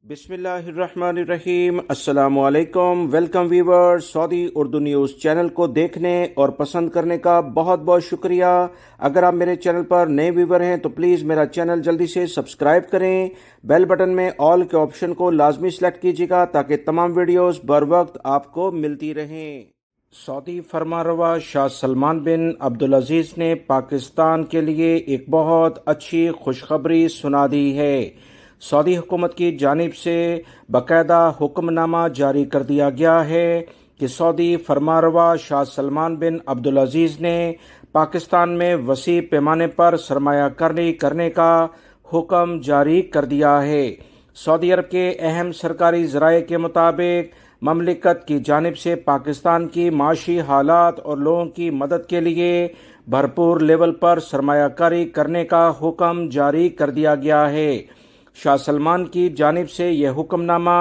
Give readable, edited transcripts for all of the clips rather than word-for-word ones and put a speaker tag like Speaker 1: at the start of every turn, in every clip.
Speaker 1: बिस्मिल्लाहिर्रहमानिर्रहीम। अस्सलाम वालेकुम। Welcome viewer. Saudi Urdu news channel को देखने और पसंद करने का बहुत बहुत शुक्रिया। अगर आप मेरे चैनल पर नए व्यूवर हैं तो प्लीज़ मेरा चैनल जल्दी से सब्सक्राइब करें। बेल बटन में ऑल के ऑप्शन को लाजमी सेलेक्ट कीजिएगा ताकि तमाम वीडियोस बर वक्त आपको मिलती रहें। सऊदी फरमानरवा शाह सलमान बिन अब्दुल अजीज़ ने पाकिस्तान के लिए एक बहुत अच्छी खुशखबरी सुना दी है। सऊदी हुकूमत की जानिब से बाकायदा हुक्मनामा जारी कर दिया गया है कि सऊदी फरमानरवा शाह सलमान बिन अब्दुल अजीज़ ने पाकिस्तान में वसी पैमाने पर सरमायाकारी करने का हुक्म जारी कर दिया है। सऊदी अरब के अहम सरकारी ज़राए के मुताबिक ममलिकत की जानिब से पाकिस्तान की माशी हालात और लोगों की मदद के लिए भरपूर लेवल पर सरमायाकारी करने का हुक्म जारी कर दिया गया है। शाह सलमान की जानिब से यह हुक्मनामा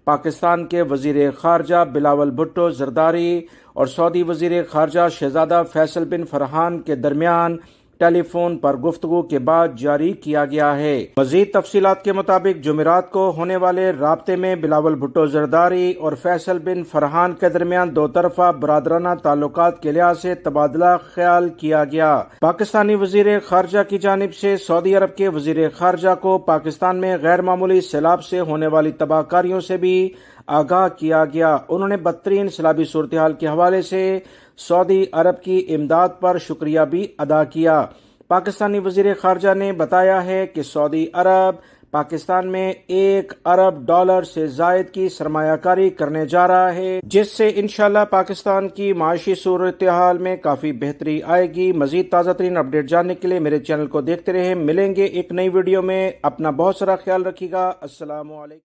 Speaker 1: पाकिस्तान के वज़ीर ख़ारजा बिलावल भुट्टो ज़रदारी और सऊदी वज़ीर ख़ारजा शहज़ादा फैसल बिन फरहान के दरमियान टेलीफोन पर गुफ्तगू के बाद जारी किया गया है। मज़ीद तफसीलात के मुताबिक जुमेरात को होने वाले राब्ते में बिलावल भुट्टो ज़रदारी और फैसल बिन फरहान के दरमियान दो तरफा बरादराना ताल्लुकात के लिहाज से तबादला ख्याल किया गया। पाकिस्तानी वज़ीर ख़ारजा की जानिब से सऊदी अरब के वज़ीर ख़ारजा को पाकिस्तान में गैर मामूली सैलाब से होने वाली तबाहकारियों से भी आगाह किया गया। उन्होंने बदतरीन सैलाबी सूरत हाल के हवाले से सऊदी अरब की इमदाद पर शुक्रिया भी अदा किया। पाकिस्तानी वज़ीर ख़ारजा ने बताया है कि सऊदी अरब पाकिस्तान में $1 अरब से जायद की सरमायाकारी करने जा रहा है, जिससे इंशाल्लाह पाकिस्तान की माशी सूरत हाल में काफ़ी बेहतरी आएगी। मज़ीद ताज़ा तरीन अपडेट जानने के लिए मेरे चैनल को देखते रहें। मिलेंगे एक नई वीडियो में। अपना बहुत सारा ख्याल रखिएगा। अस्सलामु अलैकुम।